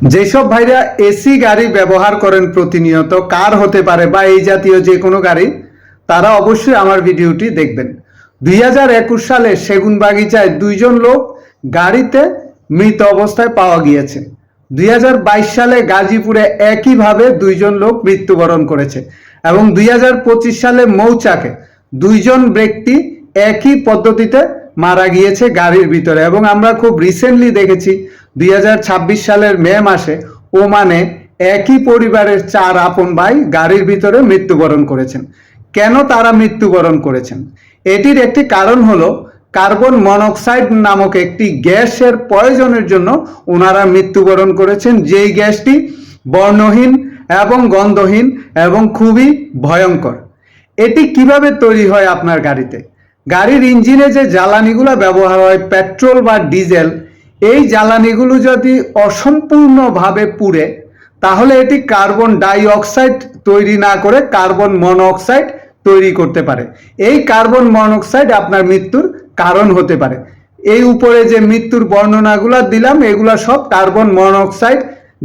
যেসব ভাইরা এসি গাড়ি ব্যবহার করেন প্রতিনিয়ত, কার হতে পারে বা এই জাতীয় যে কোনো গাড়ি, তারা অবশ্যই আমার ভিডিওটি দেখবেন। 2021 সালে সেগুনবাগিচায় দুইজন লোক গাড়িতে মৃত অবস্থায় পাওয়া গিয়েছে। 2022 সালে গাজীপুরে একইভাবে দুইজন লোক মৃত্যুবরণ করেছে এবং 2025 সালে মৌচাকে দুইজন ব্যক্তি একই পদ্ধতিতে মারা গিয়েছে গাড়ির ভিতরে। এবং আমরা খুব রিসেন্টলি দেখেছি 2026 সালের মে মাসে ওমানে একই পরিবারের 4 আপন ভাই গাড়ির ভিতরে মৃত্যুবরণ করেছেন। কেন তারা মৃত্যুবরণ করেছেন? এটির একটি কারণ হলো কার্বন মনোক্সাইড নামক একটি গ্যাসের প্রয়োজনের জন্য ওনারা মৃত্যুবরণ করেছেন, যেই গ্যাসটি বর্ণহীন এবং গন্ধহীন এবং খুবই ভয়ঙ্কর। এটি কিভাবে তৈরি হয় আপনার গাড়িতে? গাড়ির ইঞ্জিনে যে জ্বালানিগুলো ব্যবহার হয়, পেট্রোল বা ডিজেল, এই জ্বালানিগুলো যদি অসম্পূর্ণভাবে পুড়ে, তাহলে এটি কার্বন ডাই অক্সাইড তৈরি না করে কার্বন মনোক্সাইড তৈরি করতে পারে। এই কার্বন মনোক্সাইড আপনার মৃত্যুর কারণ হতে পারে। এই উপরে যে মৃত্যুর বর্ণনাগুলো দিলাম, এগুলা সব কার্বন মনোক্সাইড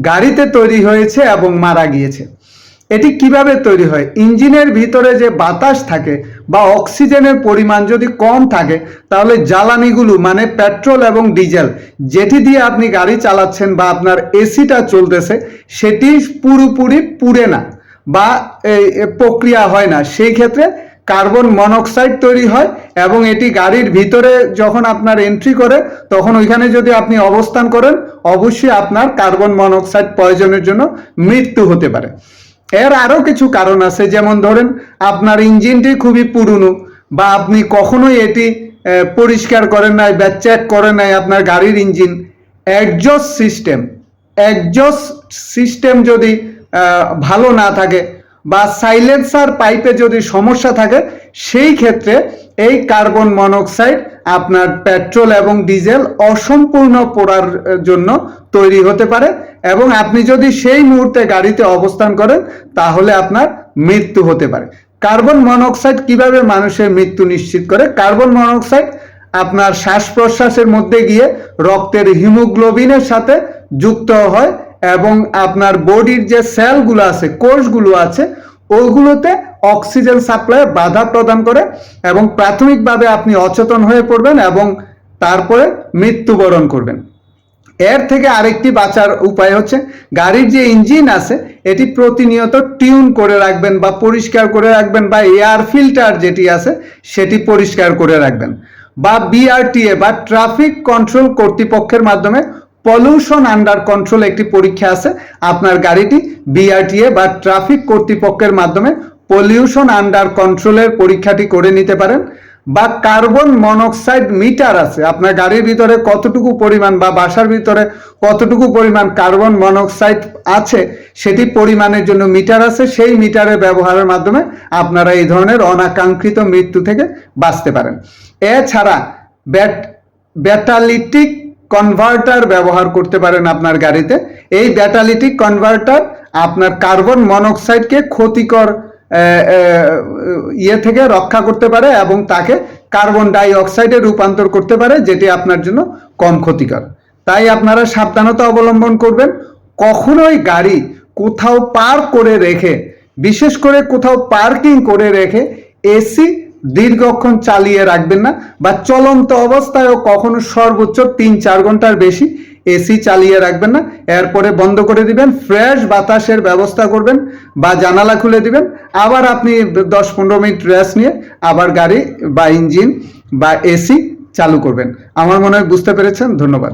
গাড়িতে তৈরি হয়েছে এবং মারা গিয়েছে। এটি কিভাবে তৈরি হয়? ইঞ্জিনের ভিতরে যে বাতাস থাকে বা অক্সিজেনের পরিমাণ যদি কম থাকে, তাহলে জ্বালানিগুলো মানে পেট্রোল এবং ডিজেল যেটি দিয়ে আপনি গাড়ি চালাচ্ছেন বা আপনার এসিটা চলতেছে, সেটি পুরোপুরি পুড়ে না বা প্রক্রিয়া হয় না। সেই ক্ষেত্রে কার্বন মনোক্সাইড তৈরি হয় এবং এটি গাড়ির ভিতরে যখন আপনার এন্ট্রি করে, তখন ওইখানে যদি আপনি অবস্থান করেন, অবশ্যই আপনার কার্বন মনোক্সাইড পয়জনের জন্য মৃত্যু হতে পারে। এর আরও কিছু কারণ আছে, যেমন ধরেন আপনার ইঞ্জিনটি খুবই পুরনো বা আপনি কখনোই এটি পরিষ্কার করেন নাই বা চেক করেন নাই আপনার গাড়ির ইঞ্জিন। এক্সজস্ট সিস্টেম যদি ভালো না থাকে বা সাইলেন্সার পাইপে যদি সমস্যা থাকে, সেই ক্ষেত্রে এই কার্বন মনোক্সাইড আপনার পেট্রোল এবং ডিজেল অসম্পূর্ণ পোড়ার জন্য তৈরি হতে পারে এবং আপনি যদি সেই মুহূর্তে গাড়িতে অবস্থান করেন, তাহলে আপনার মৃত্যু হতে পারে। কার্বন মনোক্সাইড কিভাবে মানুষের মৃত্যু নিশ্চিত করে? কার্বন মনোক্সাইড আপনার শ্বাস প্রশ্বাসের মধ্যে গিয়ে রক্তের হিমোগ্লোবিনের সাথে যুক্ত হয় এবং আপনার বডির যে সেলগুলো আছে, কোষগুলো আছে, ওইগুলোতে অক্সিজেন সাপ্লাই বাধা প্রদান করে এবং প্রাথমিকভাবে আপনি অচেতন হয়ে পড়বেন এবং তারপরে মৃত্যুবরণ করবেন। এর থেকে আরেকটি বাঁচার উপায় হচ্ছে, গাড়ির যে ইঞ্জিন আছে এটি প্রতিনিয়ত টিউন করে রাখবেন বা পরিষ্কার করে রাখবেন, বা এয়ার ফিল্টার যেটি আছে সেটি পরিষ্কার করে রাখবেন, বা বিআরটিএ বা ট্রাফিক কন্ট্রোল কর্তৃপক্ষের মাধ্যমে পলিউশন আন্ডার কন্ট্রোল একটি পরীক্ষা আছে। আপনার গাড়িটি বিআরটিএ বা ট্রাফিক কর্তৃপক্ষের মাধ্যমে পলিউশন আন্ডার কন্ট্রোলের পরীক্ষাটি করে নিতে পারেন। বা কার্বন মনোক্সাইড মিটার আছে, আপনার গাড়ির ভিতরে কতটুকু পরিমাণ বা বাসার ভিতরে কতটুকু পরিমাণ কার্বন মনোক্সাইড আছে সেটি পরিমাণের জন্য মিটার আছে। সেই মিটারের ব্যবহারের মাধ্যমে আপনারা এই ধরনের অনাকাঙ্ক্ষিত মৃত্যু থেকে বাঁচতে পারেন। এছাড়া ব্যাটালিটিক কনভার্টার ব্যবহার করতে পারেন আপনার গাড়িতে। এই ব্যাটালিটিক কনভার্টার আপনার কার্বন মনোক্সাইডকে ক্ষতিকর থেকে রক্ষা করতে পারে এবং তাকে কার্বন ডাই অক্সাইডে রূপান্তর করতে পারে, যেটি আপনার জন্য কম ক্ষতিকর। তাই আপনারা সাবধানতা অবলম্বন করবেন। কখনোই গাড়ি কোথাও পার্ক করে রেখে, বিশেষ করে কোথাও পার্কিং করে রেখে এসি দীর্ঘক্ষণ চালিয়ে রাখবেন না, বা চলন্ত অবস্থায়ও কখনো সর্বোচ্চ 3-4 ঘন্টার বেশি এসি চালিয়ে রাখবেন না। এরপরে বন্ধ করে দিবেন, ফ্রেশ বাতাসের ব্যবস্থা করবেন বা জানালা খুলে দিবেন। আবার আপনি 10-15 মিনিট রেস্ট নিয়ে আবার গাড়ি বা ইঞ্জিন বা এসি চালু করবেন। আমার মনে হয় বুঝতে পেরেছেন। ধন্যবাদ।